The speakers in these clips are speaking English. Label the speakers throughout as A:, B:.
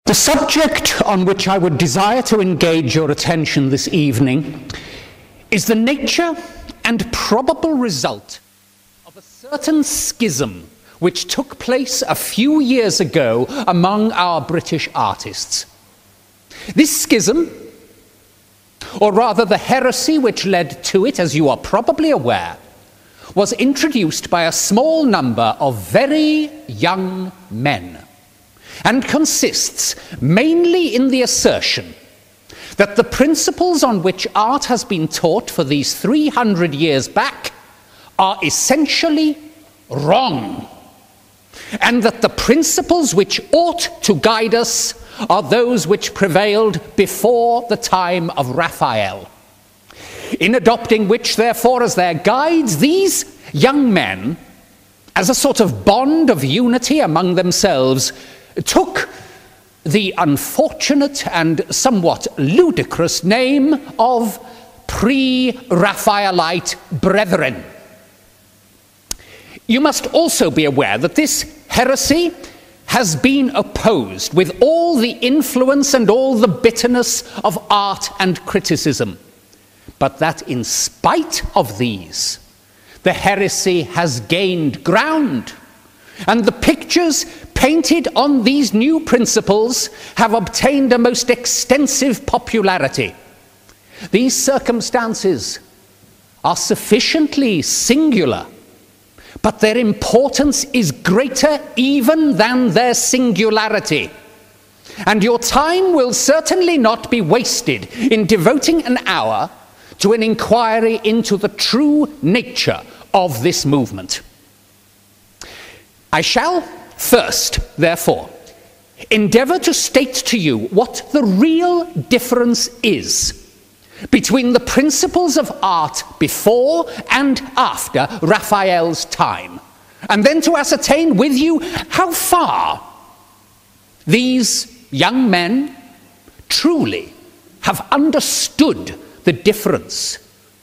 A: The subject on which I would desire to engage your attention this evening is the nature and probable result of a certain schism which took place a few years ago among our British artists. This schism, or rather the heresy which led to it, as you are probably aware, was introduced by a small number of very young men, and consists mainly in the assertion that the principles on which art has been taught for these 300 years back are essentially wrong, and that the principles which ought to guide us are those which prevailed before the time of Raphael. In adopting which, therefore, as their guides, these young men, as a sort of bond of unity among themselves, took the unfortunate and somewhat ludicrous name of Pre-Raphaelite Brethren. You must also be aware that this heresy has been opposed with all the influence and all the bitterness of art and criticism, but that in spite of these, the heresy has gained ground, and the pictures painted on these new principles have obtained a most extensive popularity. These circumstances are sufficiently singular, but their importance is greater even than their singularity. And your time will certainly not be wasted in devoting an hour to an inquiry into the true nature of this movement. I shall first, therefore, endeavor to state to you what the real difference is between the principles of art before and after Raphael's time, and then to ascertain with you how far these young men truly have understood the difference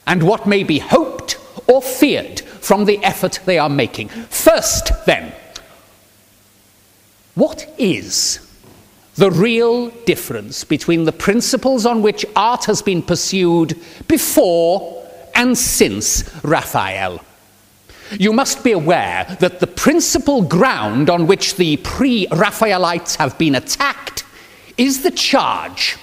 A: and what may be hoped or feared from the effort they are making. First, then, what is the real difference between the principles on which art has been pursued before and since Raphael? You must be aware that the principal ground on which the pre-Raphaelites have been attacked is the charge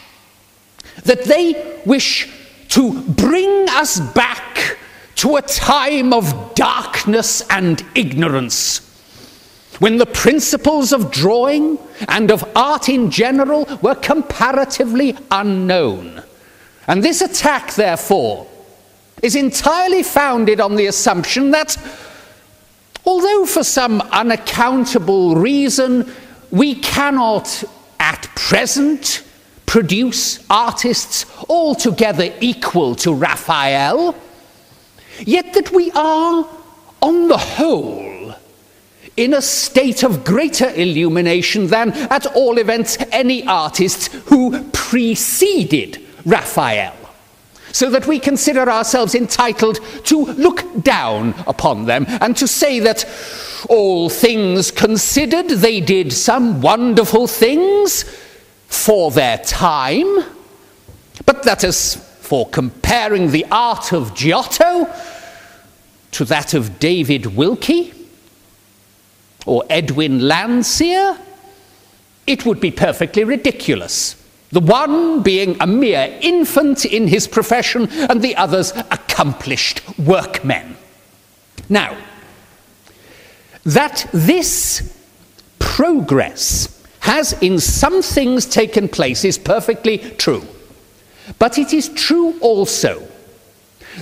A: that they wish to bring us back to a time of darkness and ignorance, when the principles of drawing and of art in general were comparatively unknown. And this attack, therefore, is entirely founded on the assumption that, although for some unaccountable reason we cannot at present produce artists altogether equal to Raphael, yet that we are, on the whole, in a state of greater illumination than, at all events, any artists who preceded Raphael, so that we consider ourselves entitled to look down upon them and to say that, all things considered, they did some wonderful things for their time, but that as for comparing the art of Giotto to that of David Wilkie or Edwin Landseer, it would be perfectly ridiculous, the one being a mere infant in his profession and the others accomplished workmen. Now, that this progress has in some things taken place is perfectly true, but it is true also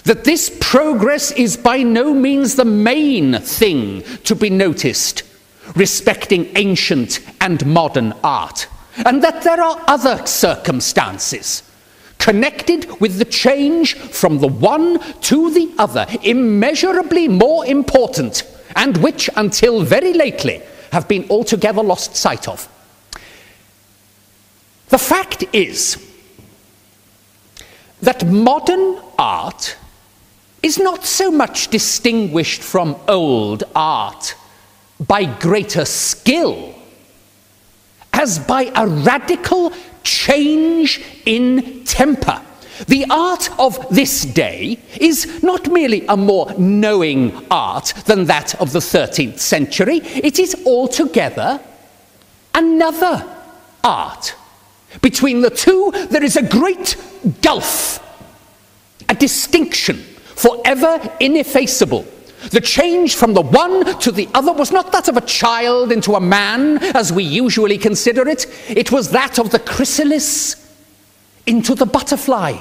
A: that this progress is by no means the main thing to be noticed respecting ancient and modern art, and that there are other circumstances connected with the change from the one to the other, immeasurably more important, and which until very lately have been altogether lost sight of. The fact is that modern art is not so much distinguished from old art by greater skill as by a radical change in temper. The art of this day is not merely a more knowing art than that of the 13th century, it is altogether another art. Between the two, there is a great gulf, a distinction forever ineffaceable. The change from the one to the other was not that of a child into a man, as we usually consider it. It was that of the chrysalis into the butterfly.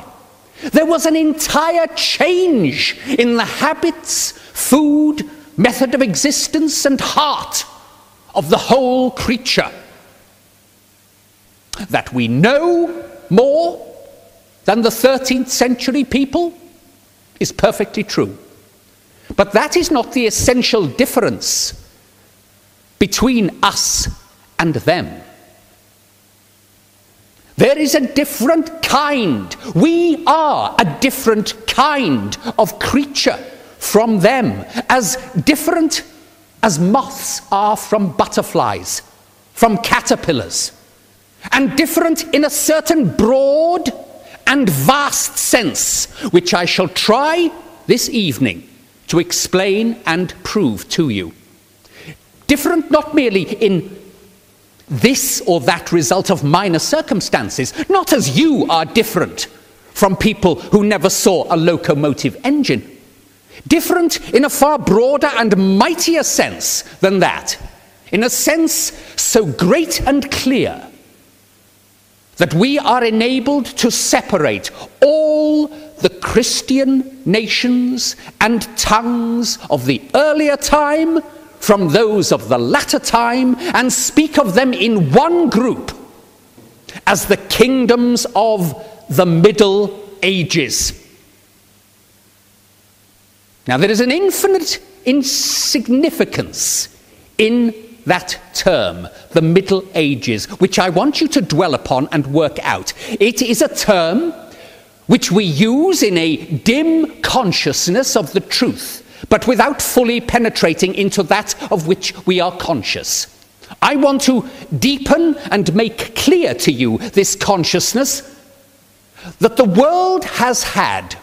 A: There was an entire change in the habits, food, method of existence, and heart of the whole creature. That we know more than the 13th century people is perfectly true. But that is not the essential difference between us and them. There is a different kind. We are a different kind of creature from them, as different as moths are from butterflies, from caterpillars, and different in a certain broad and vast sense, which I shall try this evening to explain and prove to you. Different not merely in this or that result of minor circumstances, not as you are different from people who never saw a locomotive engine. Different in a far broader and mightier sense than that, in a sense so great and clear that we are enabled to separate all the Christian nations and tongues of the earlier time from those of the latter time, and speak of them in one group as the kingdoms of the Middle Ages. Now, there is an infinite insignificance in that term, the Middle Ages, which I want you to dwell upon and work out. It is a term which we use in a dim consciousness of the truth, but without fully penetrating into that of which we are conscious. I want to deepen and make clear to you this consciousness that the world has had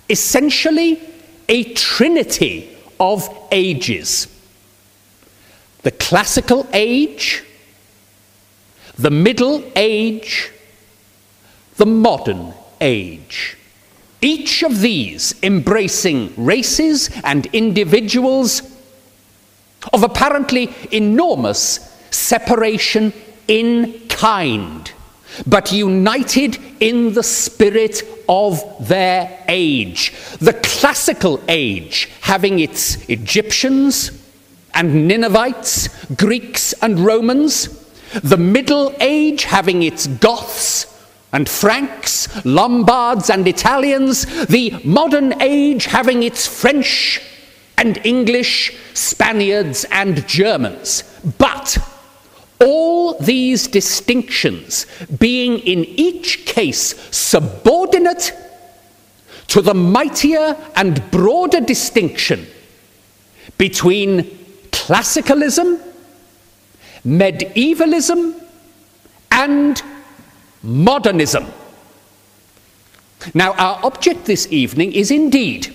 A: essentially a trinity of ages. The classical age, the Middle Age, the modern age. Each of these embracing races and individuals of apparently enormous separation in kind, but united in the spirit of their age. The classical age having its Egyptians and Ninevites, Greeks and Romans, the Middle Age having its Goths and Franks, Lombards and Italians, the modern age having its French and English, Spaniards and Germans. But all these distinctions being in each case subordinate to the mightier and broader distinction between classicalism, medievalism, and modernism. Now, our object this evening is indeed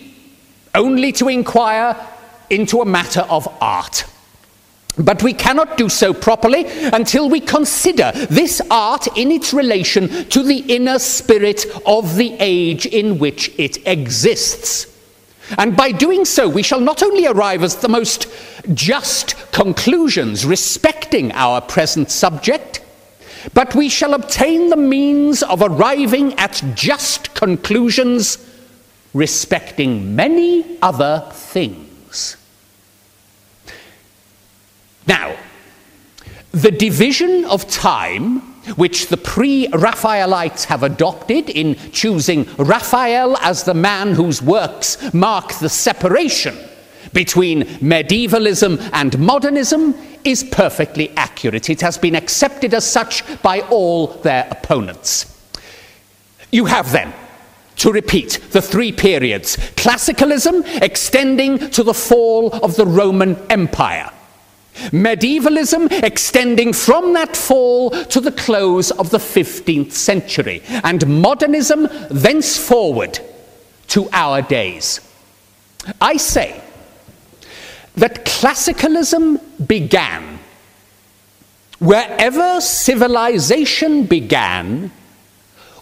A: only to inquire into a matter of art. But we cannot do so properly until we consider this art in its relation to the inner spirit of the age in which it exists. And by doing so, we shall not only arrive at the most just conclusions respecting our present subject, but we shall obtain the means of arriving at just conclusions respecting many other things. Now, the division of time which the Pre-Raphaelites have adopted in choosing Raphael as the man whose works mark the separation between medievalism and modernism is perfectly accurate. It has been accepted as such by all their opponents. You have then, to repeat, the three periods: classicalism extending to the fall of the Roman Empire, Medievalism extending from that fall to the close of the 15th century, and modernism thenceforward to our days. I say that classicalism began wherever civilization began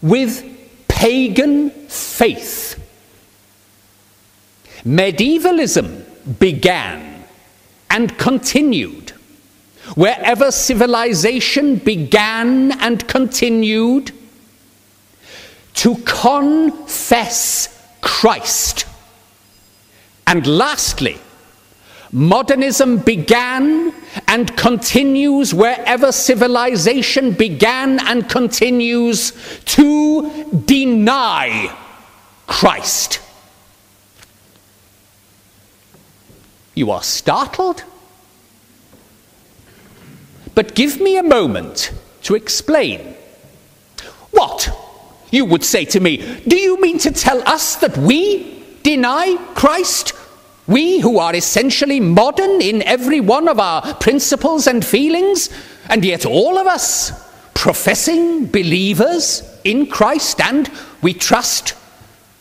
A: with pagan faith. Medievalism began and continued wherever civilization began and continued to confess Christ. And lastly, modernism began and continues wherever civilization began and continues to deny Christ. You are startled? But give me a moment to explain. What? You would say to me, do you mean to tell us that we deny Christ? We who are essentially modern in every one of our principles and feelings, and yet all of us professing believers in Christ, and we trust,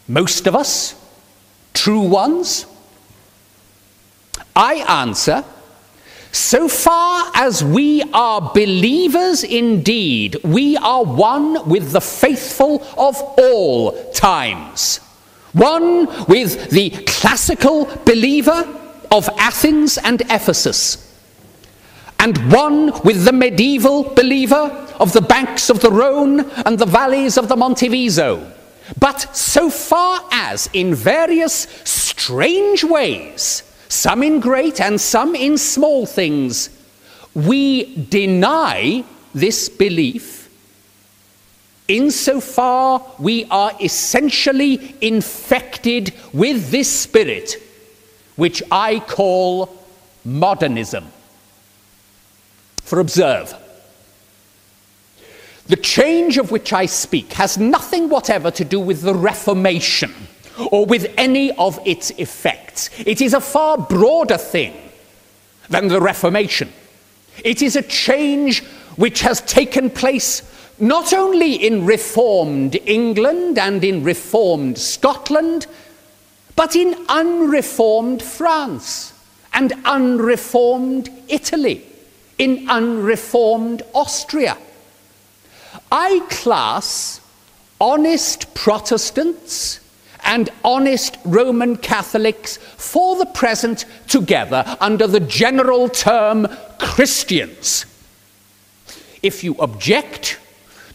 A: most of us, true ones? I answer, so far as we are believers indeed, we are one with the faithful of all times. One with the classical believer of Athens and Ephesus, and one with the medieval believer of the banks of the Rhone and the valleys of the Monteviso. But so far as, in various strange ways, some in great and some in small things, we deny this belief, insofar we are essentially infected with this spirit, which I call modernism. For observe, the change of which I speak has nothing whatever to do with the Reformation or with any of its effects. It is a far broader thing than the Reformation. It is a change which has taken place not only in Reformed England and in Reformed Scotland, but in unreformed France and unreformed Italy, in unreformed Austria. I class honest Protestants and honest Roman Catholics for the present together under the general term Christians. If you object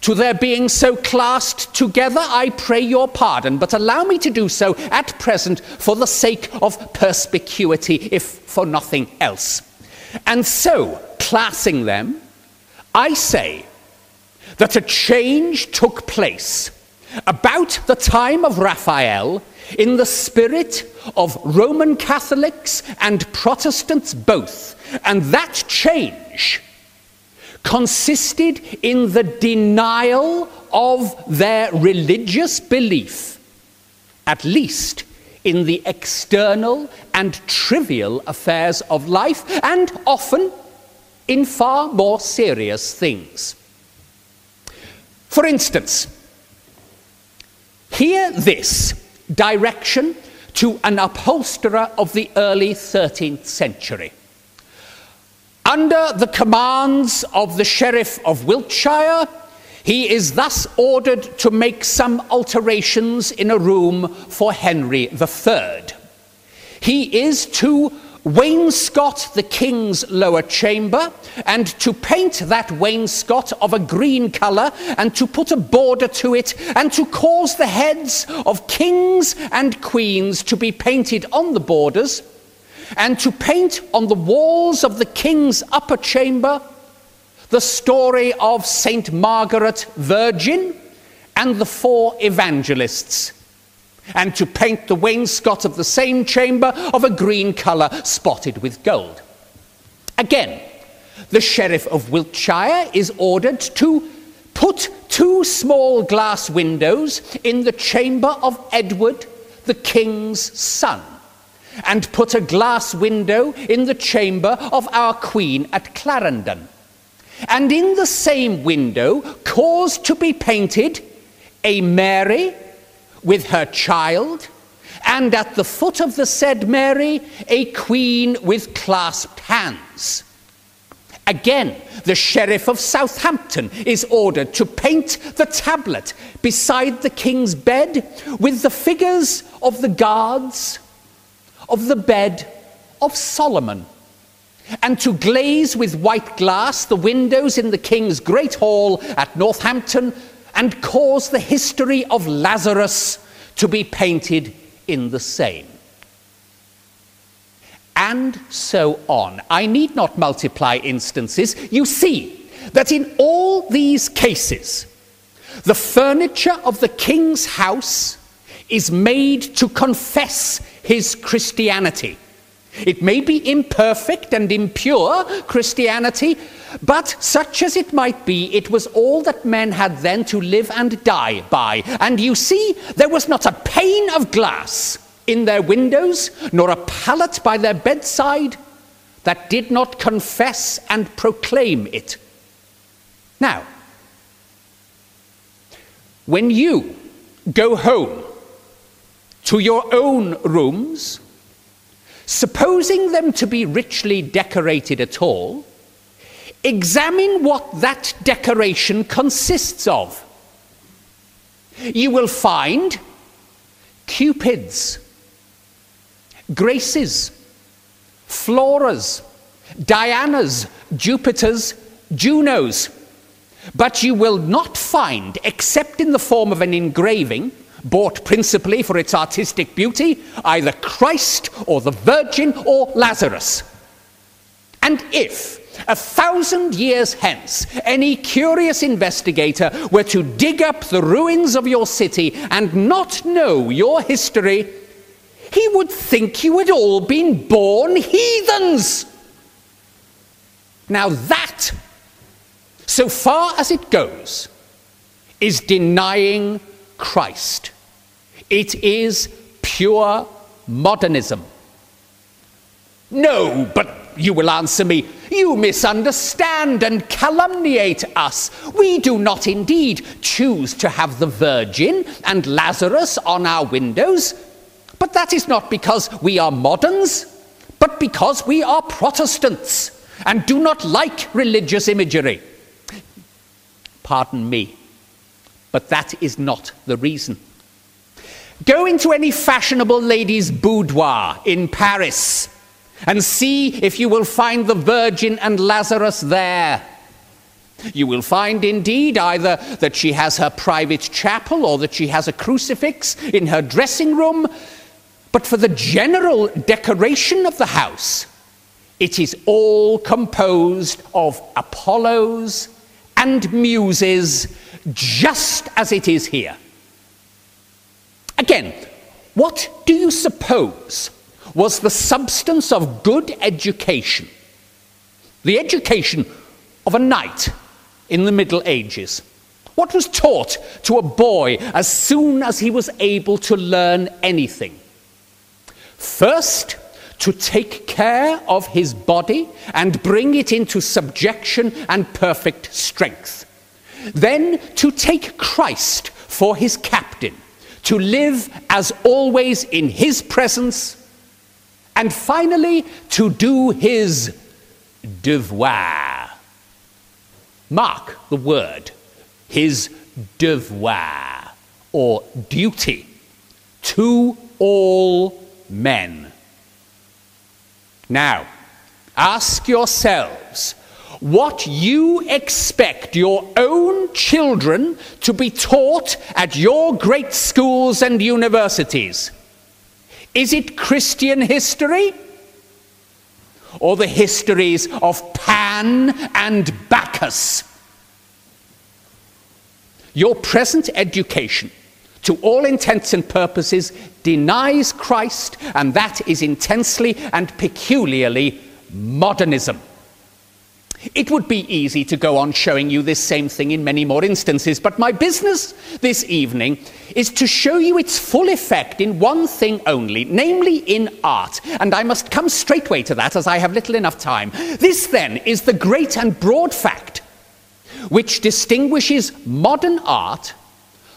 A: to their being so classed together, I pray your pardon, but allow me to do so at present for the sake of perspicuity, if for nothing else. And so, classing them, I say that a change took place about the time of Raphael in the spirit of Roman Catholics and Protestants both, and that change consisted in the denial of their religious belief, at least in the external and trivial affairs of life, and often in far more serious things. For instance, hear this direction to an upholsterer of the early 13th century. Under the commands of the Sheriff of Wiltshire, he is thus ordered to make some alterations in a room for Henry III. He is to wainscot the king's lower chamber, and to paint that wainscot of a green colour, and to put a border to it, and to cause the heads of kings and queens to be painted on the borders, and to paint on the walls of the king's upper chamber the story of Saint Margaret Virgin and the 4 evangelists, and to paint the wainscot of the same chamber of a green colour spotted with gold. Again, the Sheriff of Wiltshire is ordered to put 2 small glass windows in the chamber of Edward, the king's son, and put a glass window in the chamber of our queen at Clarendon, and in the same window caused to be painted a Mary with her child, and at the foot of the said Mary a queen with clasped hands. Again, the Sheriff of Southampton is ordered to paint the tablet beside the king's bed with the figures of the guards of the bed of Solomon, and to glaze with white glass the windows in the king's great hall at Northampton, and cause the history of Lazarus to be painted in the same. And so on. I need not multiply instances. You see that in all these cases, the furniture of the king's house is made to confess his Christianity. It may be imperfect and impure Christianity, but such as it might be, it was all that men had then to live and die by. And you see, there was not a pane of glass in their windows, nor a pallet by their bedside, that did not confess and proclaim it. Now, when you go home to your own rooms, supposing them to be richly decorated at all, examine what that decoration consists of. You will find cupids, Graces, Floras, Dianas, Jupiters, Junos. But you will not find, except in the form of an engraving, bought principally for its artistic beauty, either Christ or the Virgin or Lazarus. And if 1,000 years hence any curious investigator were to dig up the ruins of your city and not know your history, he would think you had all been born heathens. Now that, so far as it goes, is denying Christ. It is pure modernism. No, but you will answer me, you misunderstand and calumniate us. We do not indeed choose to have the Virgin and Lazarus on our windows, but that is not because we are moderns, but because we are Protestants and do not like religious imagery. Pardon me, but that is not the reason. Go into any fashionable lady's boudoir in Paris and see if you will find the Virgin and Lazarus there. You will find indeed either that she has her private chapel or that she has a crucifix in her dressing room, but for the general decoration of the house, it is all composed of Apollos and Muses, just as it is here. Again, what do you suppose was the substance of good education? The education of a knight in the Middle Ages. What was taught to a boy as soon as he was able to learn anything? First, to take care of his body and bring it into subjection and perfect strength. Then to take Christ for his captain, to live as always in his presence, and finally to do his devoir. Mark the word, his devoir, or duty, to all men. Now, ask yourselves what you expect your own children to be taught at your great schools and universities. Is it Christian history? Or the histories of Pan and Bacchus? Your present education, to all intents and purposes, denies Christ, and that is intensely and peculiarly modernism. It would be easy to go on showing you this same thing in many more instances, but my business this evening is to show you its full effect in one thing only, namely in art. And I must come straightway to that, as I have little enough time. This, then, is the great and broad fact which distinguishes modern art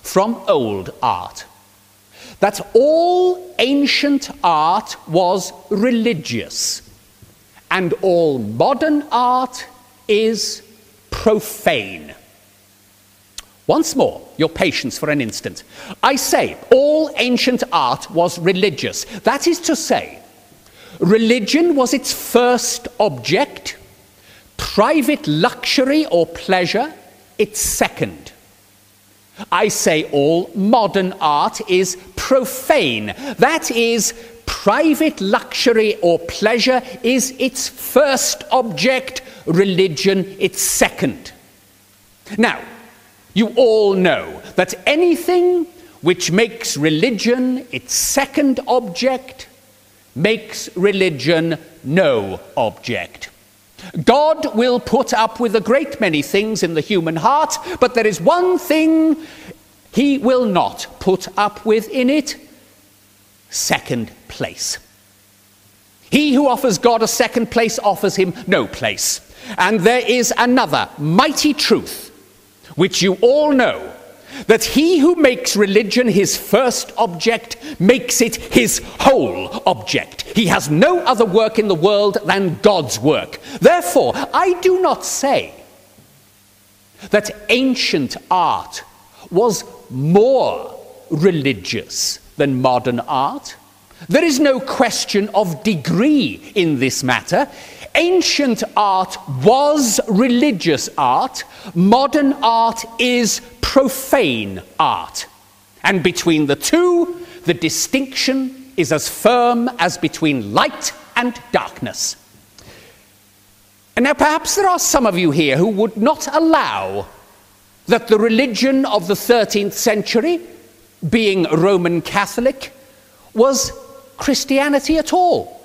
A: from old art. That all ancient art was religious, and all modern art is profane. Once more, your patience for an instant. I say all ancient art was religious. That is to say, religion was its first object, private luxury or pleasure its second. I say all modern art is profane. That is, private luxury or pleasure is its first object, religion its second. Now, you all know that anything which makes religion its second object makes religion no object. God will put up with a great many things in the human heart, but there is one thing he will not put up with in it: second place. He who offers God a second place offers him no place. And there is another mighty truth, which you all know, that he who makes religion his first object makes it his whole object. He has no other work in the world than God's work. Therefore, I do not say that ancient art was more religious than modern art. There is no question of degree in this matter. Ancient art was religious art. Modern art is profane art. And between the two, the distinction is as firm as between light and darkness. And now perhaps there are some of you here who would not allow that the religion of the 13th century, being Roman Catholic, was Christianity at all.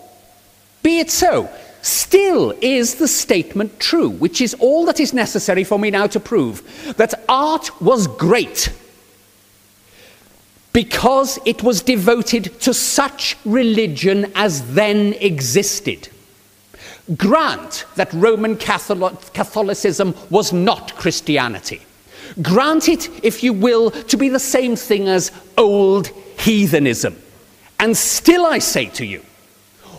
A: Be it so. Still is the statement true, which is all that is necessary for me now to prove, that art was great because it was devoted to such religion as then existed. Grant that Roman Catholicism was not Christianity. Grant it, if you will, to be the same thing as old heathenism. And still I say to you,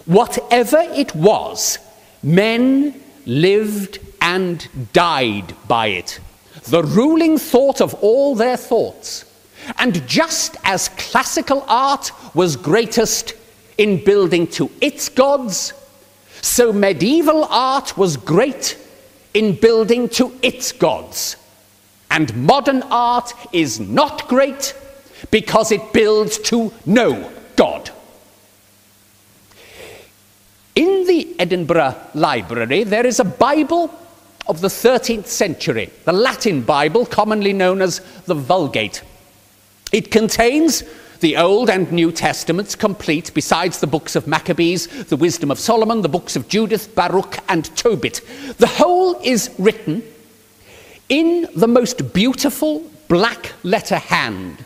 A: whatever it was, men lived and died by it, the ruling thought of all their thoughts. And just as classical art was greatest in building to its gods, so medieval art was great in building to its gods. And modern art is not great because it builds to no God. In the Edinburgh Library, there is a Bible of the 13th century, the Latin Bible, commonly known as the Vulgate. It contains the Old and New Testaments complete, besides the books of Maccabees, the Wisdom of Solomon, the books of Judith, Baruch, and Tobit. The whole is written in the most beautiful black letter hand,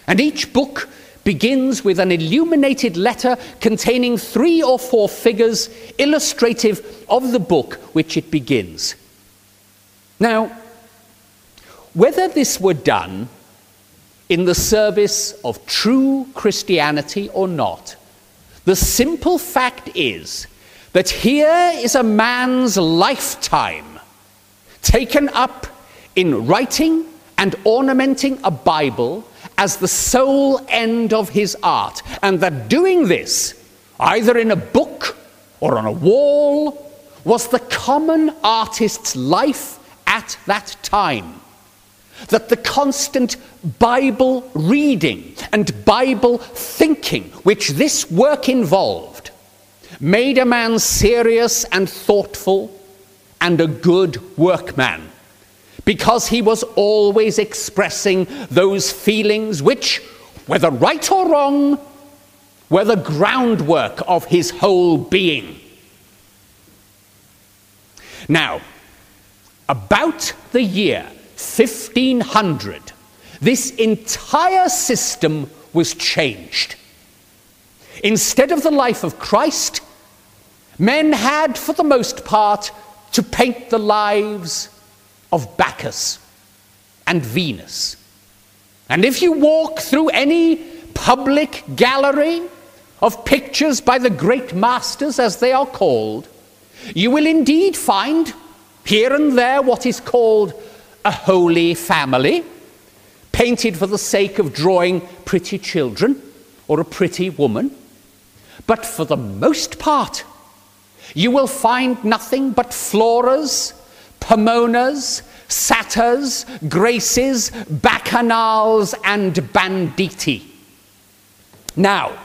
A: and each book begins with an illuminated letter containing 3 or 4 figures illustrative of the book which it begins. Now, whether this were done in the service of true Christianity or not, the simple fact is that here is a man's lifetime taken up in writing and ornamenting a Bible as the sole end of his art, and that doing this, either in a book or on a wall, was the common artist's life at that time. That the constant Bible reading and Bible thinking which this work involved made a man serious and thoughtful and a good workman, because he was always expressing those feelings which, whether right or wrong, were the groundwork of his whole being. Now, about the year 1500, this entire system was changed. Instead of the life of Christ, men had, for the most part, to paint the lives of Bacchus and Venus. And if you walk through any public gallery of pictures by the great masters, as they are called, you will indeed find here and there what is called a holy family, painted for the sake of drawing pretty children or a pretty woman. But for the most part, you will find nothing but Floras, Pomonas, Satyrs, Graces, Bacchanals, and Banditti. Now,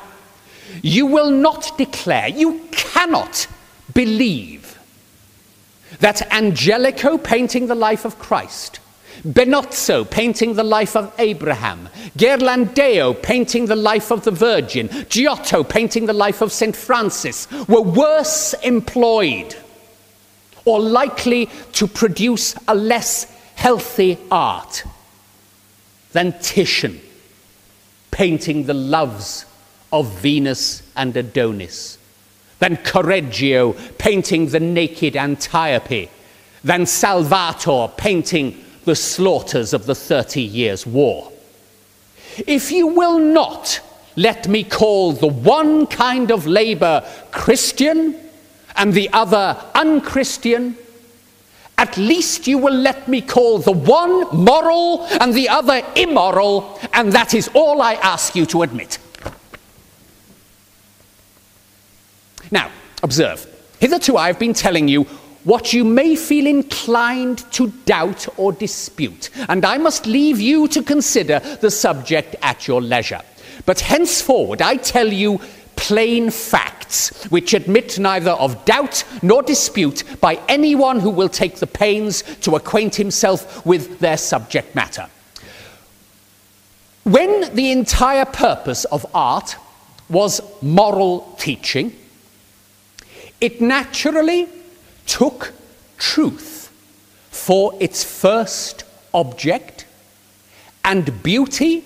A: you will not declare, you cannot believe that Angelico painting the life of Christ, Benozzo painting the life of Abraham, Ghirlandaio painting the life of the Virgin, Giotto painting the life of St. Francis were worse employed or likely to produce a less healthy art than Titian painting the loves of Venus and Adonis, than Correggio painting the naked Antiope, than Salvator painting the slaughters of the 30 Years' War. If you will not let me call the one kind of labor Christian and the other unchristian, at least you will let me call the one moral and the other immoral, and that is all I ask you to admit. Now, observe, hitherto I have been telling you what you may feel inclined to doubt or dispute, and I must leave you to consider the subject at your leisure. But henceforward I tell you plain facts, which admit neither of doubt nor dispute by anyone who will take the pains to acquaint himself with their subject matter. When the entire purpose of art was moral teaching, it naturally took truth for its first object, and beauty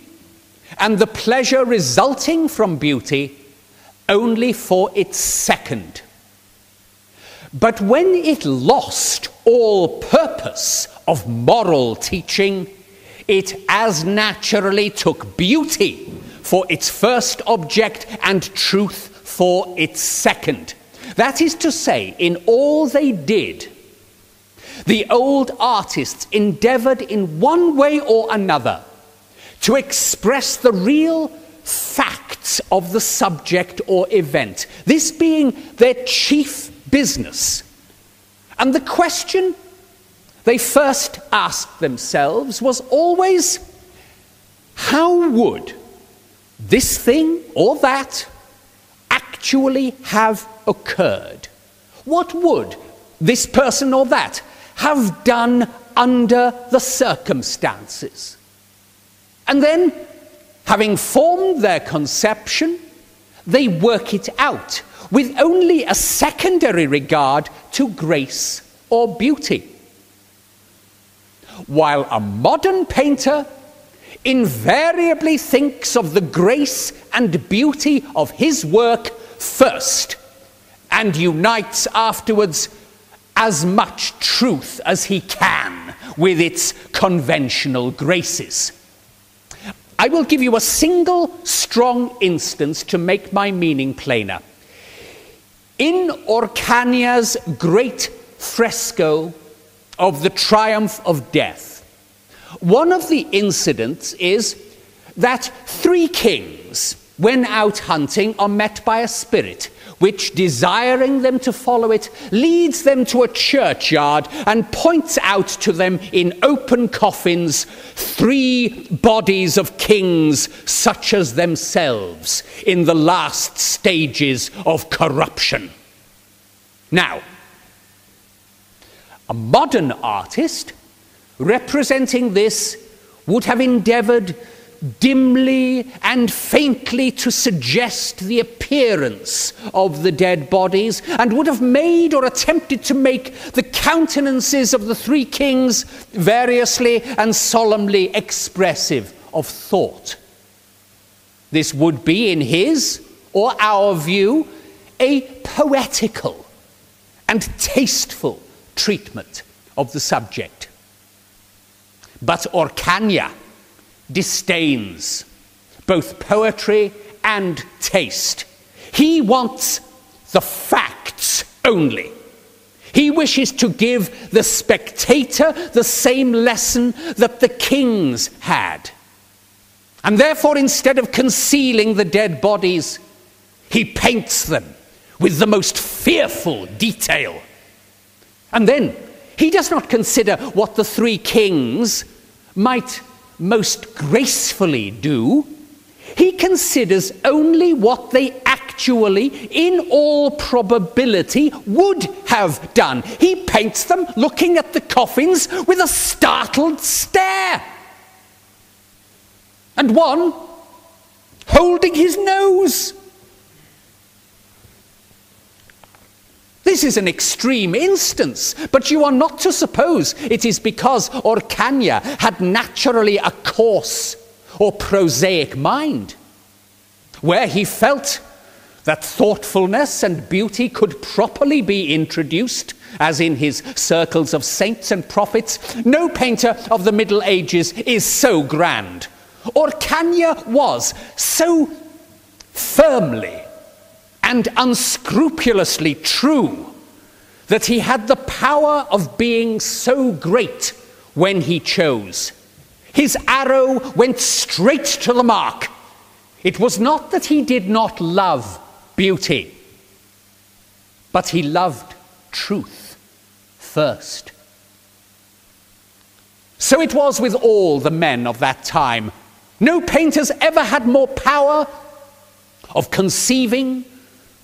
A: and the pleasure resulting from beauty only for its second. But when it lost all purpose of moral teaching, it as naturally took beauty for its first object and truth for its second. That is to say, in all they did, the old artists endeavored in one way or another to express the real facts of the subject or event, this being their chief business. And the question they first asked themselves was always, how would this thing or that actually have occurred? What would this person or that have done under the circumstances? And then, having formed their conception, they work it out with only a secondary regard to grace or beauty. While a modern painter invariably thinks of the grace and beauty of his work first, and unites afterwards as much truth as he can with its conventional graces. I will give you a single strong instance to make my meaning plainer. In Orcagna's great fresco of the Triumph of Death, one of the incidents is that 3 kings, when out hunting, are met by a spirit which, desiring them to follow it, leads them to a churchyard and points out to them in open coffins 3 bodies of kings such as themselves in the last stages of corruption. Now, a modern artist representing this would have endeavored dimly and faintly to suggest the appearance of the dead bodies, and would have made or attempted to make the countenances of the three kings variously and solemnly expressive of thought. This would be, in his or our view, a poetical and tasteful treatment of the subject. But Orcagna disdains both poetry and taste. He wants the facts only. He wishes to give the spectator the same lesson that the kings had. And therefore, instead of concealing the dead bodies, he paints them with the most fearful detail. And then he does not consider what the three kings might most gracefully do. He considers only what they actually, in all probability, would have done. He paints them looking at the coffins with a startled stare. And one holding his nose. This is an extreme instance, but you are not to suppose it is because Orcagna had naturally a coarse or prosaic mind, where he felt that thoughtfulness and beauty could properly be introduced, as in his circles of saints and prophets. No painter of the Middle Ages is so grand. Orcagna was so firmly and unscrupulously true that he had the power of being so great when he chose. His arrow went straight to the mark. It was not that he did not love beauty, but he loved truth first. So it was with all the men of that time. No painters ever had more power of conceiving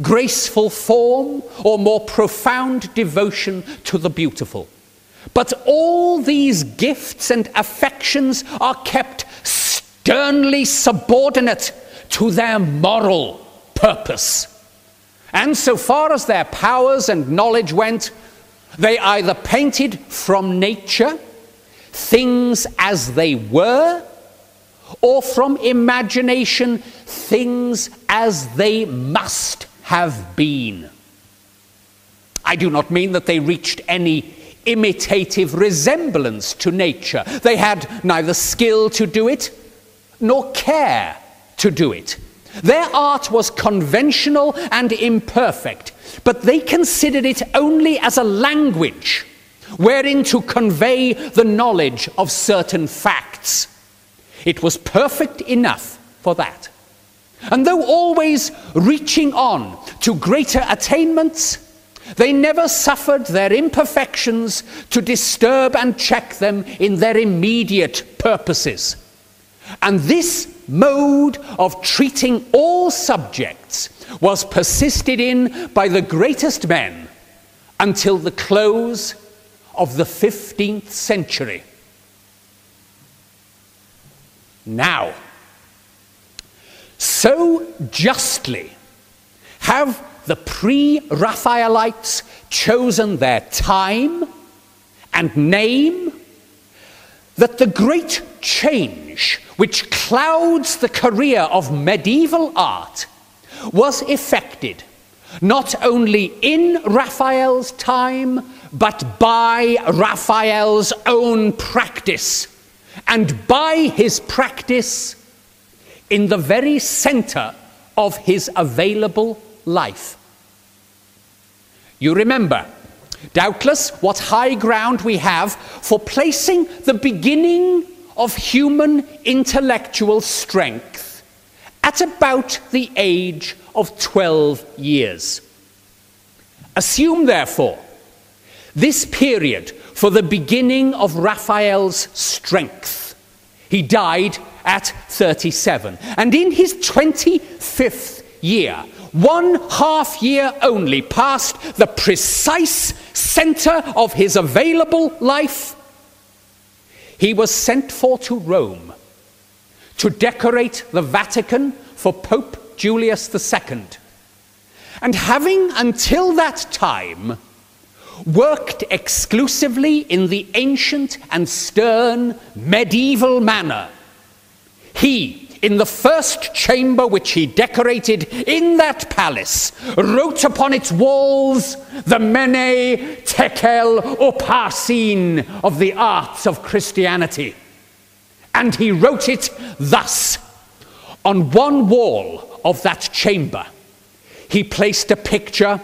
A: graceful form or more profound devotion to the beautiful. But all these gifts and affections are kept sternly subordinate to their moral purpose. And so far as their powers and knowledge went, they either painted from nature things as they were, or from imagination things as they must have been. I do not mean that they reached any imitative resemblance to nature. They had neither skill to do it, nor care to do it. Their art was conventional and imperfect, but they considered it only as a language wherein to convey the knowledge of certain facts. It was perfect enough for that. And though always reaching on to greater attainments, they never suffered their imperfections to disturb and check them in their immediate purposes. And this mode of treating all subjects was persisted in by the greatest men until the close of the 15th century. Now, so justly have the Pre-Raphaelites chosen their time and name that the great change which clouds the career of medieval art was effected not only in Raphael's time, but by Raphael's own practice, and by his practice in the very center of his available life. You remember, doubtless, what high ground we have for placing the beginning of human intellectual strength at about the age of 12 years. Assume, therefore, this period for the beginning of Raphael's strength. He died at 37, and in his 25th year, 1/2 year only past the precise center of his available life, he was sent for to Rome to decorate the Vatican for Pope Julius II, and having until that time worked exclusively in the ancient and stern medieval manner, he, in the first chamber which he decorated in that palace, wrote upon its walls the Mene, Tekel, Upharsin of the arts of Christianity. And he wrote it thus. On one wall of that chamber, he placed a picture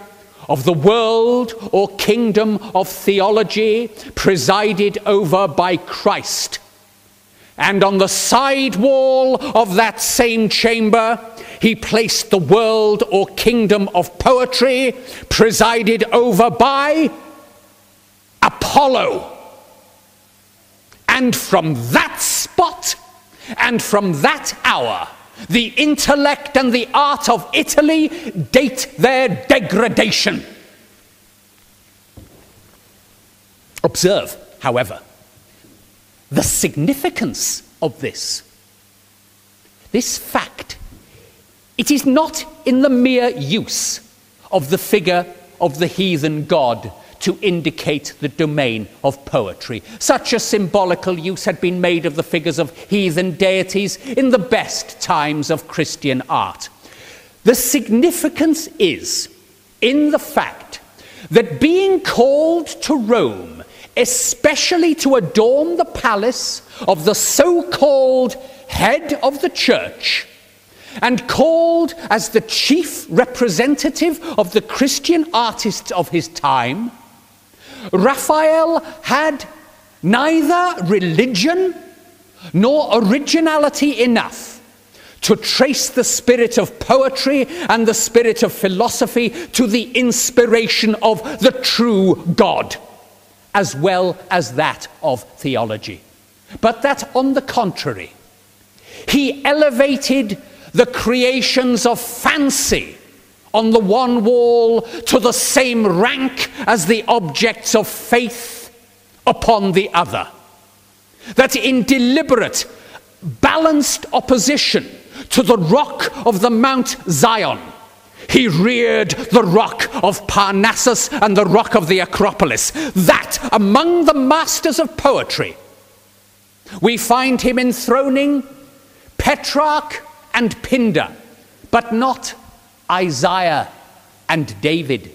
A: of the world or kingdom of theology presided over by Christ. And on the side wall of that same chamber, he placed the world or kingdom of poetry presided over by Apollo. And from that spot and from that hour, the intellect and the art of Italy date their degradation. Observe, however, the significance of this fact. It is not in the mere use of the figure of the heathen god to indicate the domain of poetry. Such a symbolical use had been made of the figures of heathen deities in the best times of Christian art. The significance is in the fact that being called to Rome, especially to adorn the palace of the so-called head of the church, and called as the chief representative of the Christian artists of his time, Raphael had neither religion nor originality enough to trace the spirit of poetry and the spirit of philosophy to the inspiration of the true God, as well as that of theology. But that, on the contrary, he elevated the creations of fancy on the one wall to the same rank as the objects of faith upon the other. That in deliberate, balanced opposition to the rock of the Mount Zion, he reared the rock of Parnassus and the rock of the Acropolis. That, among the masters of poetry, we find him enthroning Petrarch and Pindar, but not Isaiah and David.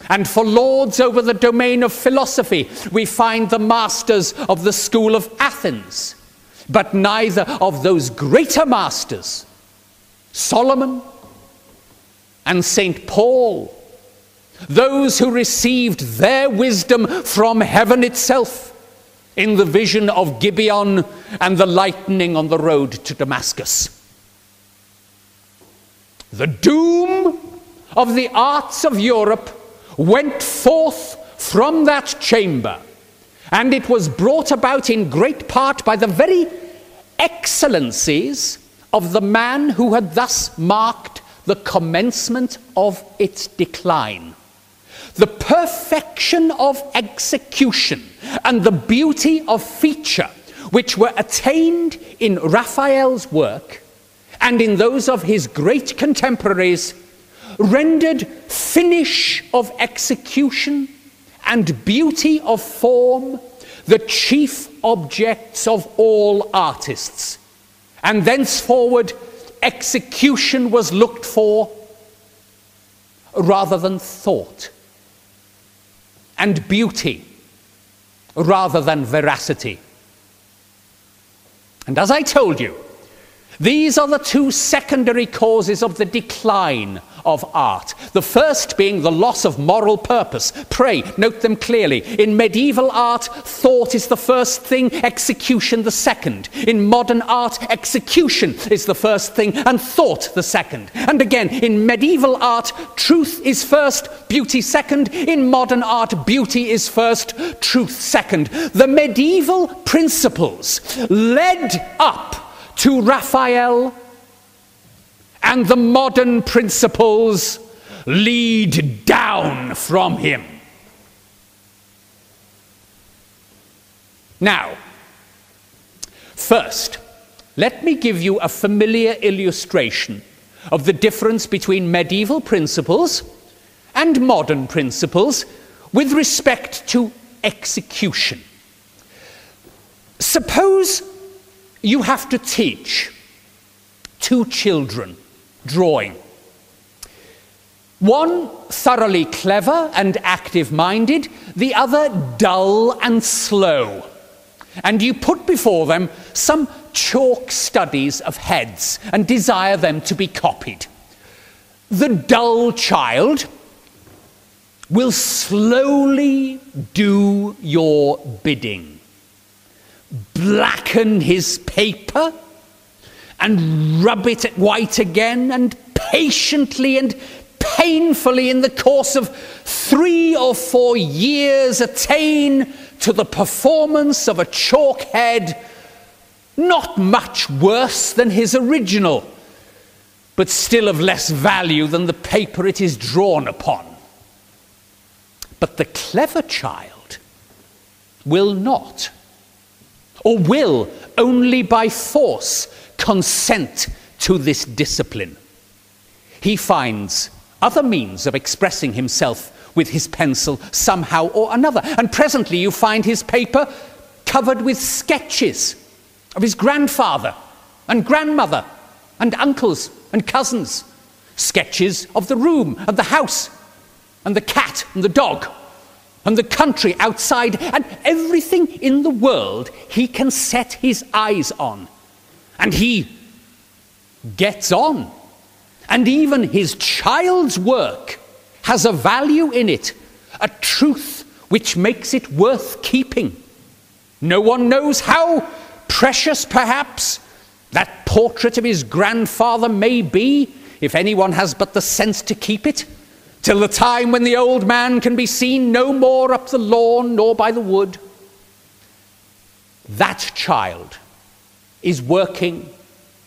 A: And for lords over the domain of philosophy, we find the masters of the school of Athens, but neither of those greater masters, Solomon and St. Paul, those who received their wisdom from heaven itself in the vision of Gibeon and the lightning on the road to Damascus. The doom of the arts of Europe went forth from that chamber, and it was brought about in great part by the very excellencies of the man who had thus marked the commencement of its decline. The perfection of execution and the beauty of feature which were attained in Raphael's work and in those of his great contemporaries rendered finish of execution and beauty of form the chief objects of all artists. And thenceforward, execution was looked for rather than thought, and beauty rather than veracity. And as I told you, these are the two secondary causes of the decline of art. The first being the loss of moral purpose. Pray, note them clearly. In medieval art, thought is the first thing, execution the second. In modern art, execution is the first thing and thought the second. And again, in medieval art, truth is first, beauty second. In modern art, beauty is first, truth second. The medieval principles led up to Raphael, and the modern principles lead down from him. Now, first, let me give you a familiar illustration of the difference between medieval principles and modern principles with respect to execution. Suppose you have to teach 2 children drawing. One thoroughly clever and active-minded, the other dull and slow. And you put before them some chalk studies of heads and desire them to be copied. The dull child will slowly do your bidding, blacken his paper and rub it white again, and patiently and painfully in the course of 3 or 4 years attain to the performance of a chalk head not much worse than his original, but still of less value than the paper it is drawn upon. But the clever child will not, or will only by force consent to this discipline. He finds other means of expressing himself with his pencil somehow or another, and presently you find his paper covered with sketches of his grandfather and grandmother and uncles and cousins, sketches of the room and the house and the cat and the dog and the country outside, and everything in the world he can set his eyes on. And he gets on. And even his child's work has a value in it, a truth which makes it worth keeping. No one knows how precious, perhaps, that portrait of his grandfather may be, if anyone has but the sense to keep it, till the time when the old man can be seen no more up the lawn nor by the wood. That child is working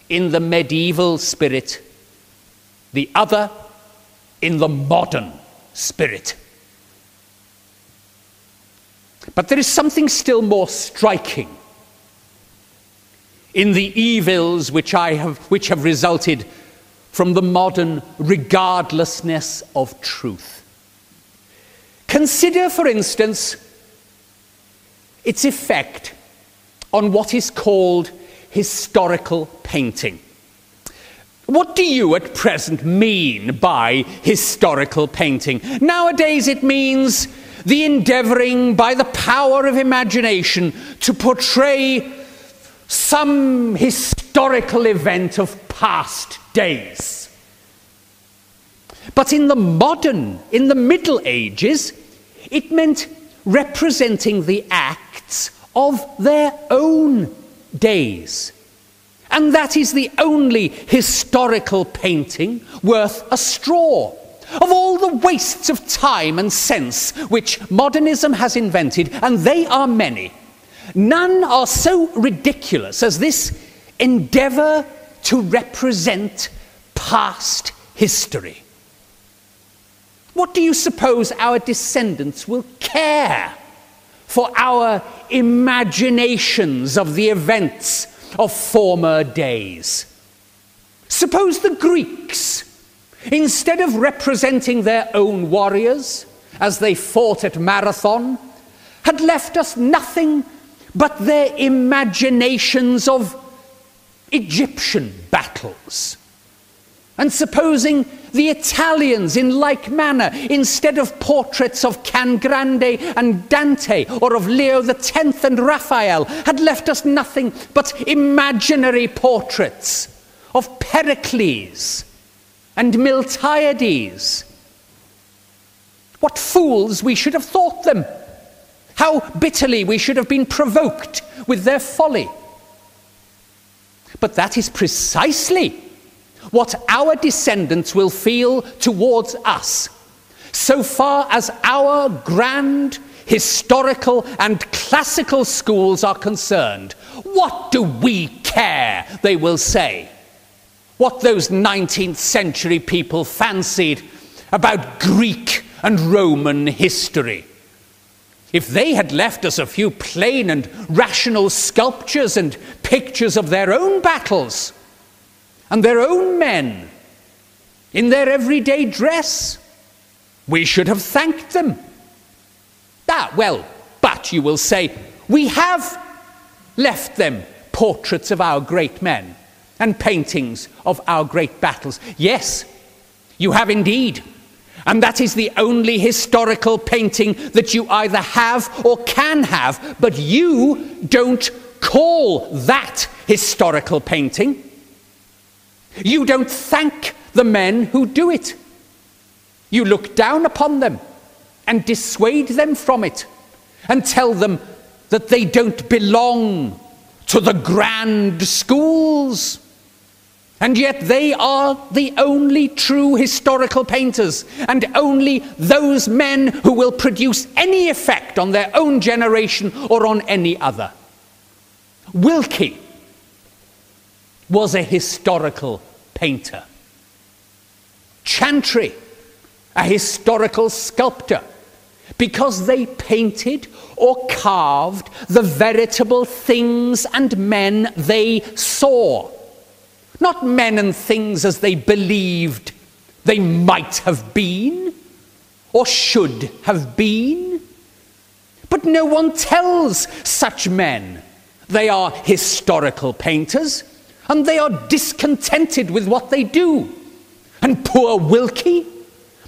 A: in the medieval spirit, the other in the modern spirit. But there is something still more striking in the evils which have resulted from the modern regardlessness of truth. Consider, for instance, its effect on what is called historical painting. What do you at present mean by historical painting? Nowadays it means the endeavoring by the power of imagination to portray some historical event of past days. But in the Middle Ages, it meant representing the acts of their own days. And that is the only historical painting worth a straw. Of all the wastes of time and sense which modernism has invented, and they are many, none are so ridiculous as this endeavor to represent past history. What do you suppose our descendants will care for our imaginations of the events of former days? Suppose the Greeks, instead of representing their own warriors as they fought at Marathon, had left us nothing but their imaginations of Egyptian battles. And supposing the Italians, in like manner, instead of portraits of Can Grande and Dante, or of Leo X and Raphael, had left us nothing but imaginary portraits of Pericles and Miltiades. What fools we should have thought them! How bitterly we should have been provoked with their folly! But that is precisely what our descendants will feel towards us, so far as our grand historical and classical schools are concerned. What do we care, they will say, what those 19th century people fancied about Greek and Roman history? If they had left us a few plain and rational sculptures and pictures of their own battles and their own men in their everyday dress, we should have thanked them. Well, but you will say, we have left them portraits of our great men and paintings of our great battles. Yes, you have indeed. And that is the only historical painting that you either have or can have, but you don't call that historical painting. You don't thank the men who do it. You look down upon them and dissuade them from it and tell them that they don't belong to the grand schools. And yet they are the only true historical painters, and only those men who will produce any effect on their own generation or on any other. Wilkie was a historical painter. Chantry, a historical sculptor, because they painted or carved the veritable things and men they saw. Not men and things as they believed they might have been or should have been. But no one tells such men they are historical painters, and they are discontented with what they do. And poor Wilkie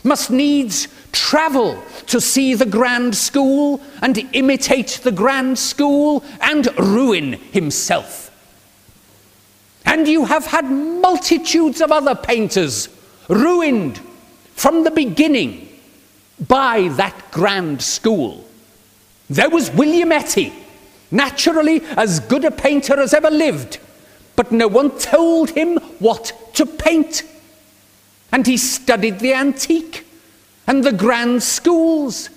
A: must needs travel to see the grand school and imitate the grand school and ruin himself. And you have had multitudes of other painters ruined from the beginning by that grand school. There was William Etty, naturally as good a painter as ever lived, but no one told him what to paint. And he studied the antique and the grand schools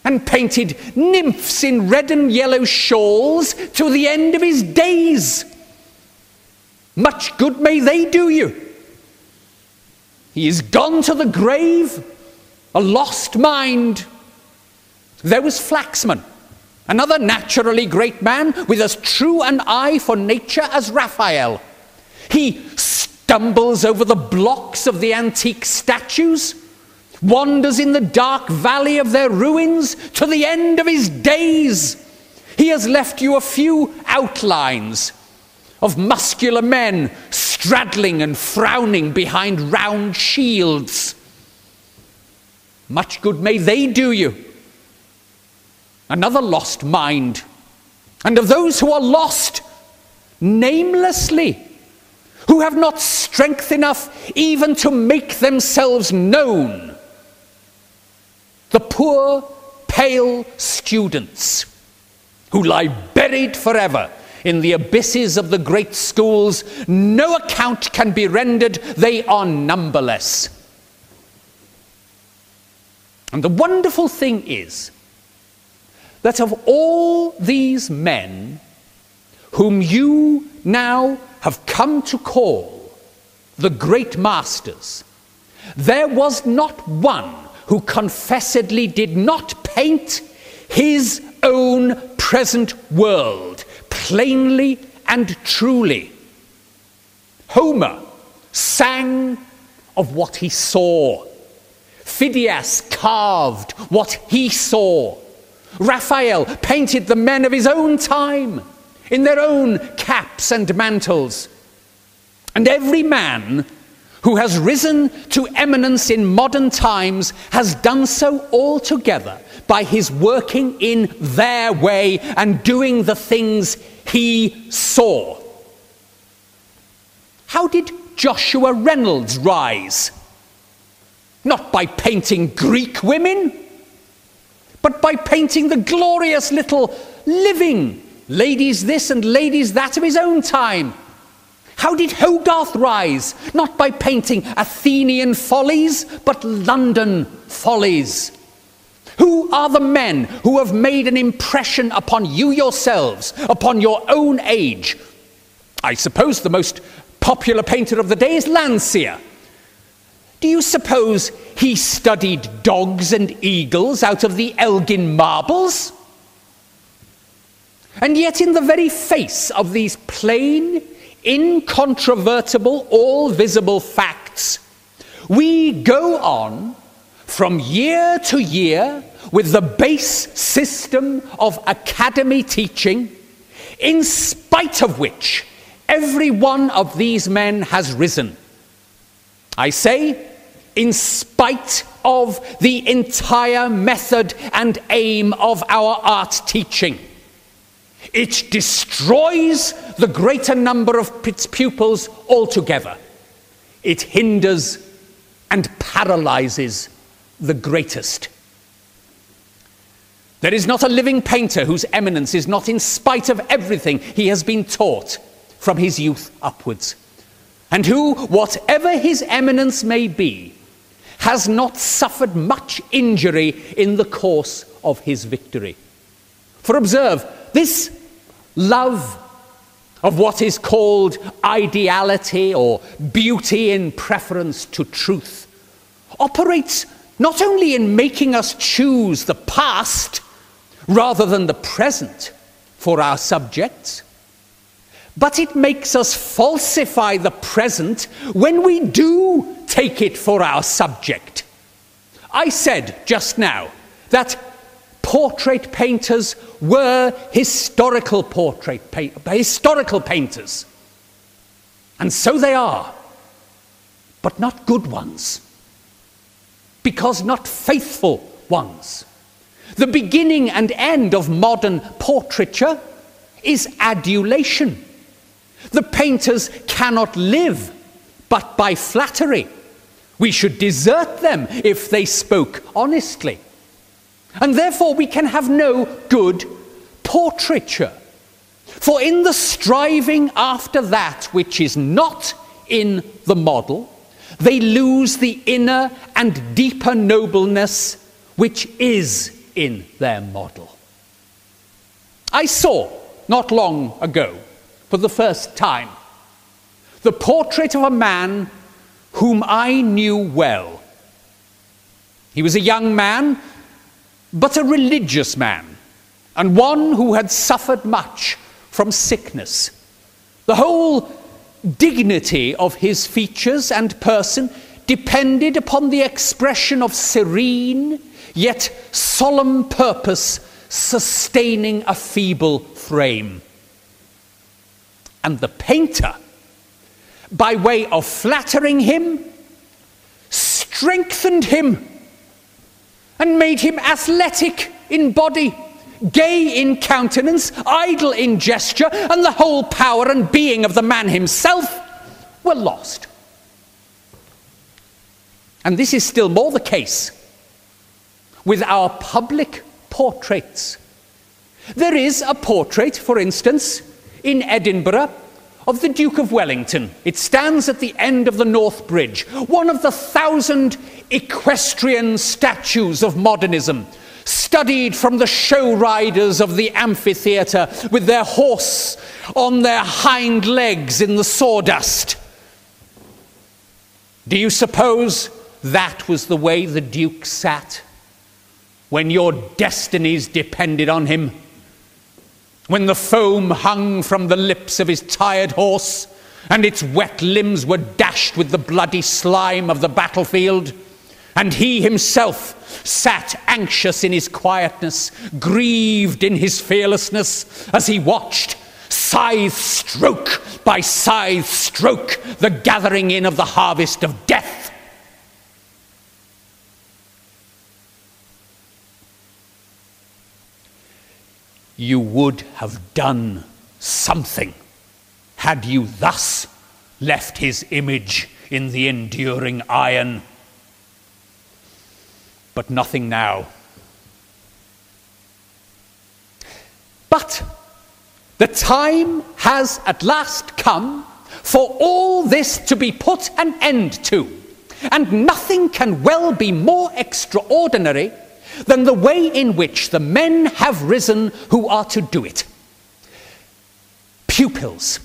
A: and painted nymphs in red and yellow shawls to the end of his days. Much good may they do you. He is gone to the grave, a lost mind. There was Flaxman, another naturally great man with as true an eye for nature as Raphael. He stumbles over the blocks of the antique statues, wanders in the dark valley of their ruins to the end of his days. He has left you a few outlines of muscular men straddling and frowning behind round shields. Much good may they do you. Another lost mind, and of those who are lost namelessly, who have not strength enough even to make themselves known. The poor, pale students who lie buried forever in the abysses of the great schools. No account can be rendered. They are numberless. And the wonderful thing is that of all these men whom you now have come to call the great masters, there was not one who confessedly did not paint his own present world plainly and truly. Homer sang of what he saw. Phidias carved what he saw. Raphael painted the men of his own time in their own caps and mantles. And every man who has risen to eminence in modern times has done so altogether by his working in their way and doing the things he saw. How did Joshua Reynolds rise? Not by painting Greek women, but by painting the glorious little living ladies this and ladies that of his own time. How did Hogarth rise? Not by painting Athenian follies, but London follies. Who are the men who have made an impression upon you yourselves, upon your own age? I suppose the most popular painter of the day is Landseer. Do you suppose he studied dogs and eagles out of the Elgin marbles? And yet in the very face of these plain, incontrovertible, all-visible facts, we go on from year to year with the base system of academy teaching, in spite of which every one of these men has risen. I say, in spite of the entire method and aim of our art teaching. It destroys the greater number of its pupils altogether. It hinders and paralyzes the greatest. There is not a living painter whose eminence is not in spite of everything he has been taught from his youth upwards, and who, whatever his eminence may be, has not suffered much injury in the course of his victory. For observe, this love of what is called ideality or beauty in preference to truth operates not only in making us choose the past rather than the present for our subjects, but it makes us falsify the present when we do take it for our subject. I said just now that portrait painters were historical painters. And so they are, but not good ones, because not faithful ones. The beginning and end of modern portraiture is adulation. The painters cannot live but by flattery. We should desert them if they spoke honestly. And therefore we can have no good portraiture. For in the striving after that which is not in the model, they lose the inner and deeper nobleness which is in their model. I saw, not long ago, for the first time, the portrait of a man whom I knew well. He was a young man, but a religious man, and one who had suffered much from sickness. The whole dignity of his features and person depended upon the expression of serene, yet solemn purpose sustaining a feeble frame. And the painter, by way of flattering him, strengthened him and made him athletic in body, gay in countenance, idle in gesture, and the whole power and being of the man himself were lost. And this is still more the case with our public portraits. There is a portrait, for instance, in Edinburgh, of the Duke of Wellington. It stands at the end of the North Bridge, one of the 1,000 equestrian statues of modernism, studied from the show riders of the amphitheatre with their horse on their hind legs in the sawdust. Do you suppose that was the way the Duke sat when your destinies depended on him? When the foam hung from the lips of his tired horse, and its wet limbs were dashed with the bloody slime of the battlefield, and he himself sat anxious in his quietness, grieved in his fearlessness, as he watched, scythe stroke by scythe stroke, the gathering in of the harvest of death. You would have done something had you thus left his image in the enduring iron. But nothing now. But the time has at last come for all this to be put an end to, and nothing can well be more extraordinary than the way in which the men have risen who are to do it. Pupils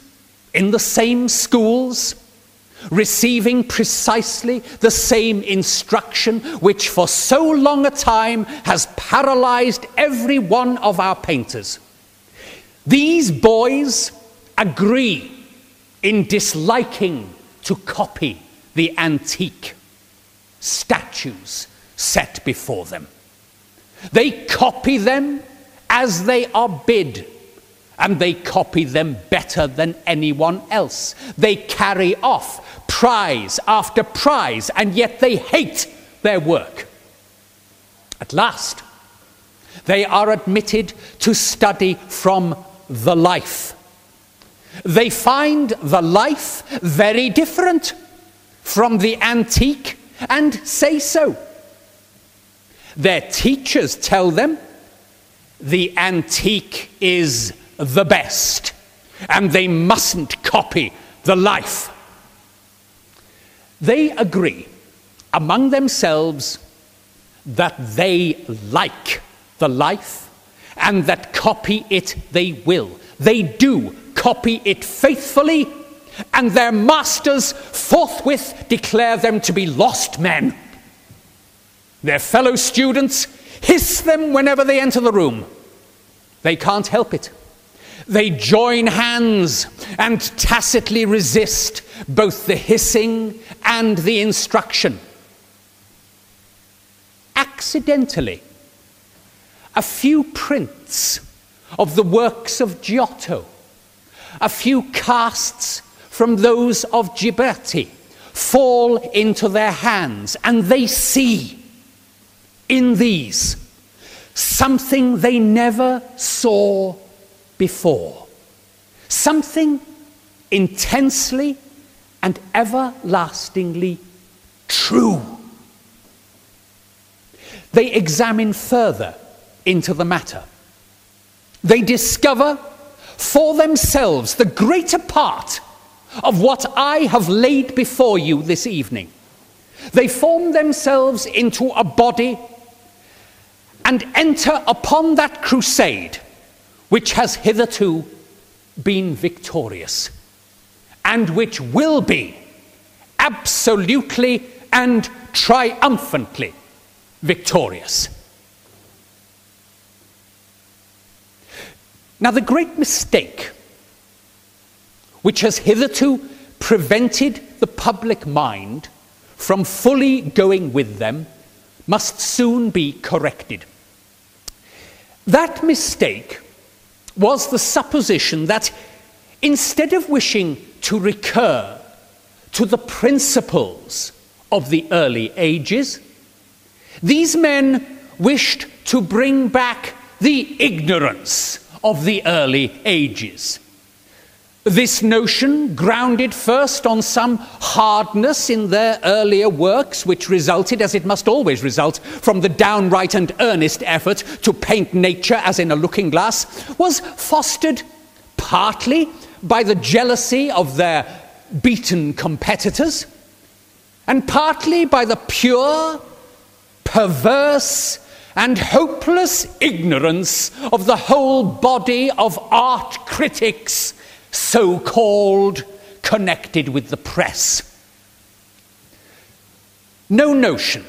A: in the same schools, receiving precisely the same instruction which for so long a time has paralyzed every one of our painters. These boys agree in disliking to copy the antique statues set before them. They copy them as they are bid, and they copy them better than anyone else. They carry off prize after prize, and yet they hate their work. At last, they are admitted to study from the life. They find the life very different from the antique and say so. Their teachers tell them the antique is the best, and they mustn't copy the life. They agree among themselves that they like the life, and that copy it they will. They do copy it faithfully, and their masters forthwith declare them to be lost men. Their fellow students hiss them whenever they enter the room. They can't help it. They join hands and tacitly resist both the hissing and the instruction. Accidentally, a few prints of the works of Giotto, a few casts from those of Ghiberti fall into their hands, and they see in these something they never saw before, something intensely and everlastingly true. They examine further into the matter. They discover for themselves the greater part of what I have laid before you this evening. They form themselves into a body and enter upon that crusade which has hitherto been victorious, and which will be absolutely and triumphantly victorious. Now, the great mistake which has hitherto prevented the public mind from fully going with them must soon be corrected. That mistake was the supposition that instead of wishing to recur to the principles of the early ages, these men wished to bring back the ignorance of the early ages. This notion grounded first on some hardness in their earlier works, which resulted, as it must always result, from the downright and earnest effort to paint nature as in a looking glass, was fostered partly by the jealousy of their beaten competitors, and partly by the pure, perverse, and hopeless ignorance of the whole body of art critics, so-called connected with the press. No notion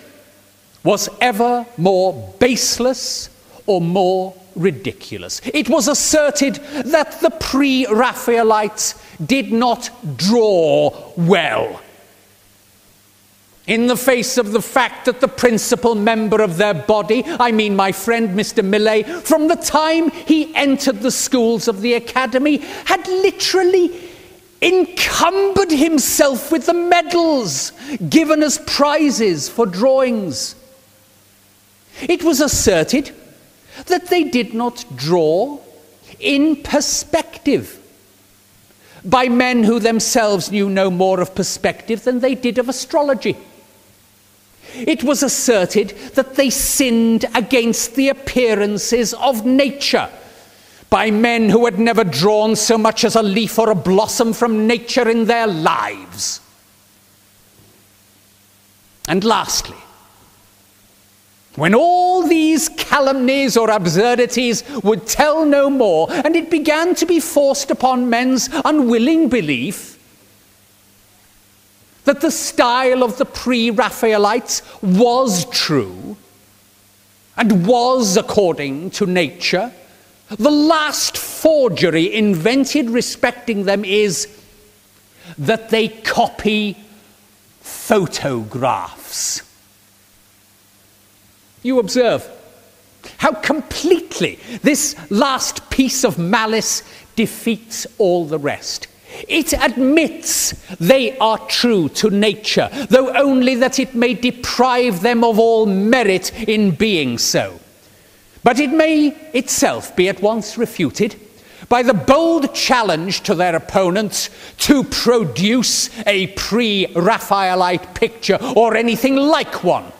A: was ever more baseless or more ridiculous. It was asserted that the Pre-Raphaelites did not draw well, in the face of the fact that the principal member of their body, I mean my friend Mr. Millet, from the time he entered the schools of the academy, had literally encumbered himself with the medals given as prizes for drawings. It was asserted that they did not draw in perspective, by men who themselves knew no more of perspective than they did of astrology. It was asserted that they sinned against the appearances of nature, by men who had never drawn so much as a leaf or a blossom from nature in their lives. And lastly, when all these calumnies or absurdities would tell no more, and it began to be forced upon men's unwilling belief, that the style of the Pre-Raphaelites was true and was according to nature, the last forgery invented respecting them is that they copy photographs. You observe how completely this last piece of malice defeats all the rest. It admits they are true to nature, though only that it may deprive them of all merit in being so. But it may itself be at once refuted by the bold challenge to their opponents to produce a Pre-Raphaelite picture or anything like one,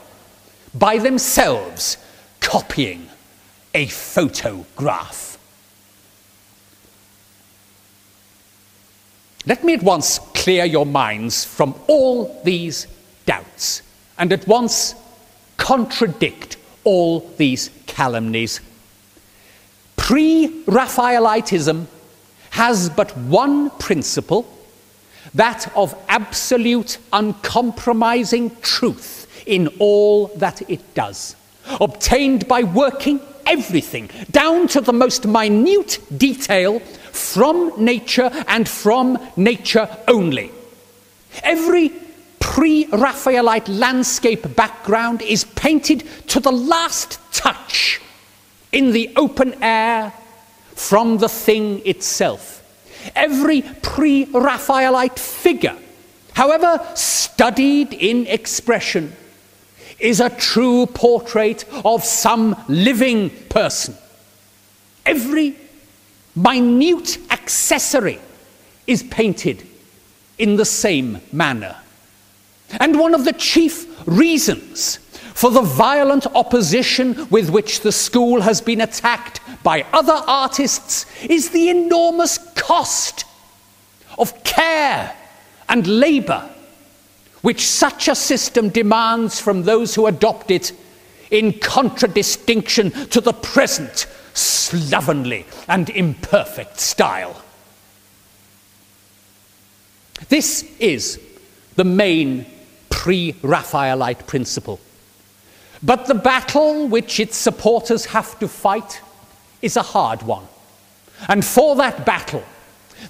A: by themselves copying a photograph. Let me at once clear your minds from all these doubts and at once contradict all these calumnies. Pre-Raphaelitism has but one principle, that of absolute, uncompromising truth in all that it does, obtained by working everything, down to the most minute detail, from nature and from nature only. Every Pre-Raphaelite landscape background is painted to the last touch in the open air from the thing itself. Every Pre-Raphaelite figure, however studied in expression, is a true portrait of some living person. Every minute accessory is painted in the same manner. And one of the chief reasons for the violent opposition with which the school has been attacked by other artists is the enormous cost of care and labor which such a system demands from those who adopt it, in contradistinction to the present slovenly and imperfect style. This is the main Pre-Raphaelite principle. But the battle which its supporters have to fight is a hard one. And for that battle,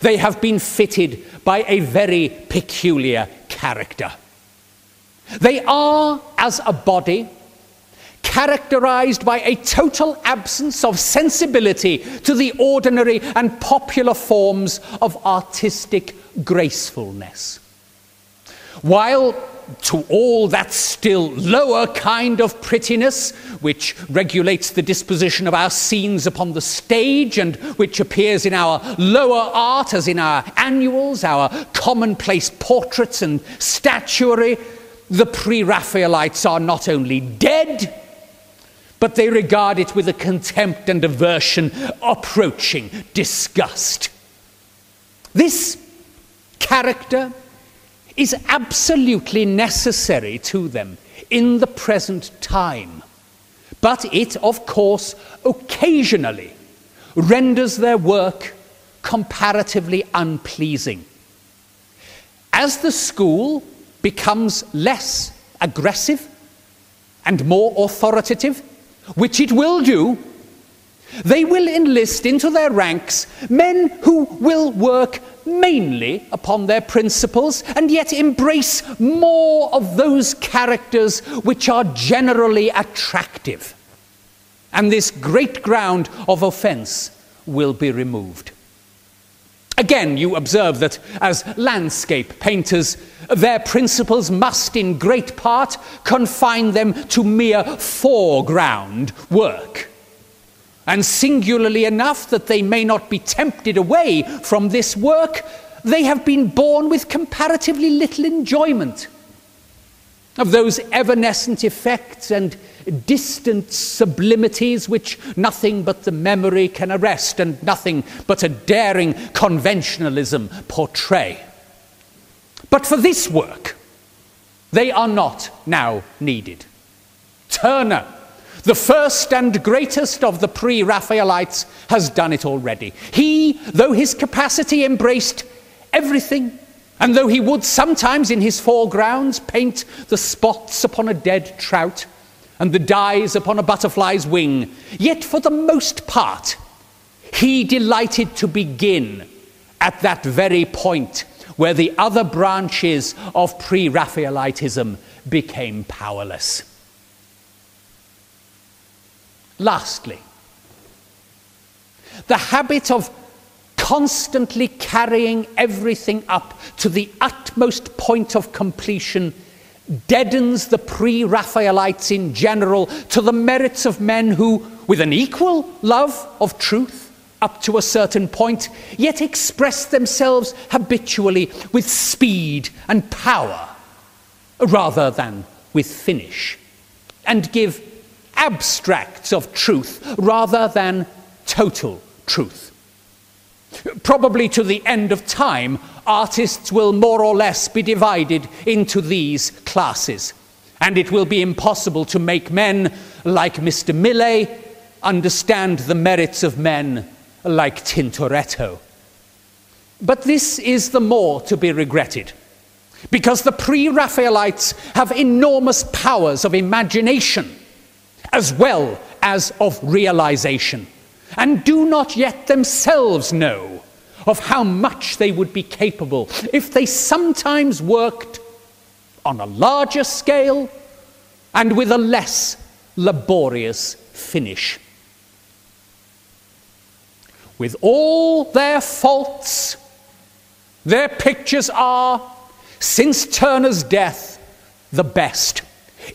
A: they have been fitted by a very peculiar character. They are, as a body, characterized by a total absence of sensibility to the ordinary and popular forms of artistic gracefulness. While to all that still lower kind of prettiness, which regulates the disposition of our scenes upon the stage and which appears in our lower art as in our annuals, our commonplace portraits and statuary, the Pre-Raphaelites are not only dead, but they regard it with a contempt and aversion approaching disgust. This character is absolutely necessary to them in the present time, but it, of course, occasionally renders their work comparatively unpleasing. As the school becomes less aggressive and more authoritative, which it will do, they will enlist into their ranks men who will work mainly upon their principles and yet embrace more of those characters which are generally attractive. And this great ground of offense will be removed. Again, you observe that as landscape painters, their principles must in great part confine them to mere foreground work. And singularly enough, that they may not be tempted away from this work, they have been born with comparatively little enjoyment of those evanescent effects and distant sublimities which nothing but the memory can arrest and nothing but a daring conventionalism portray. But for this work, they are not now needed. Turner, the first and greatest of the Pre-Raphaelites, has done it already. He, though his capacity embraced everything And though he would sometimes in his foregrounds paint the spots upon a dead trout and the dyes upon a butterfly's wing, yet for the most part he delighted to begin at that very point where the other branches of Pre-Raphaelitism became powerless. Lastly, the habit of constantly carrying everything up to the utmost point of completion deadens the Pre-Raphaelites in general to the merits of men who, with an equal love of truth up to a certain point, yet express themselves habitually with speed and power rather than with finish, and give abstracts of truth rather than total truth. Probably to the end of time, artists will more or less be divided into these classes, and it will be impossible to make men like Mr. Millet understand the merits of men like Tintoretto. But this is the more to be regretted, because the Pre-Raphaelites have enormous powers of imagination as well as of realization, and do not yet themselves know of how much they would be capable if they sometimes worked on a larger scale and with a less laborious finish. With all their faults, their pictures are, since Turner's death, the best,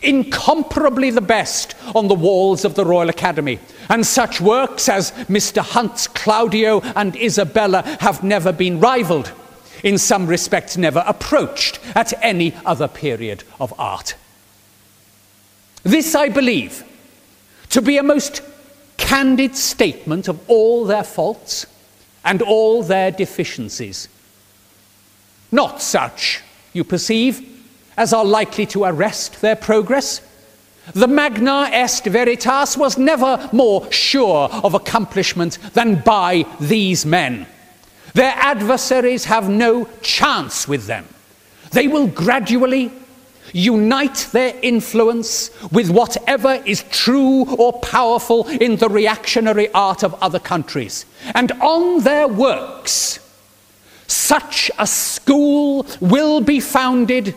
A: incomparably the best on the walls of the Royal Academy, and such works as Mr. Hunt's Claudio and Isabella have never been rivalled, in some respects never approached at any other period of art. This I believe to be a most candid statement of all their faults and all their deficiencies. Not such, you perceive, as are likely to arrest their progress. The Magna Est Veritas was never more sure of accomplishment than by these men. Their adversaries have no chance with them. They will gradually unite their influence with whatever is true or powerful in the reactionary art of other countries, and on their works such a school will be founded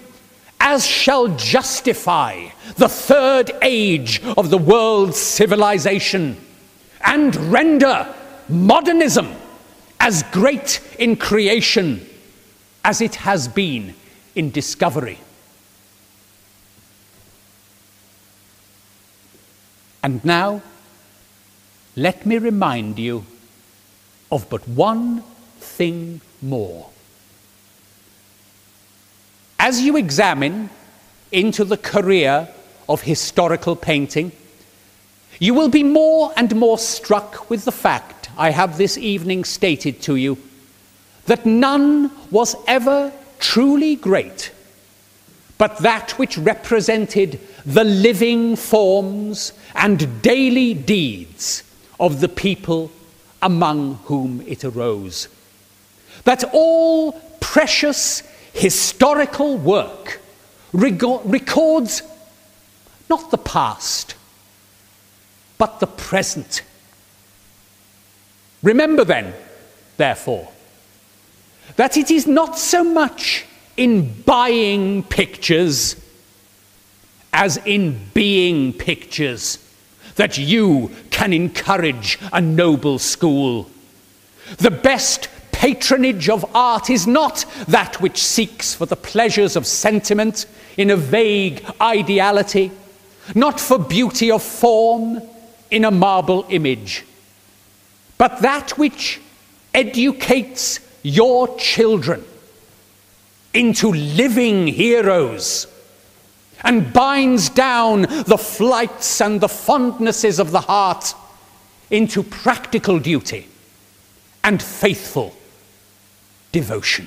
A: as shall justify the third age of the world's civilization, and render modernism as great in creation as it has been in discovery. And now, let me remind you of but one thing more. As you examine into the career of historical painting, you will be more and more struck with the fact I have this evening stated to you, that none was ever truly great but that which represented the living forms and daily deeds of the people among whom it arose. That all precious historical work records not the past, but the present. Remember then, therefore, that it is not so much in buying pictures as in being pictures that you can encourage a noble school. The best patronage of art is not that which seeks for the pleasures of sentiment in a vague ideality, not for beauty of form in a marble image, but that which educates your children into living heroes and binds down the flights and the fondnesses of the heart into practical duty and faithful devotion.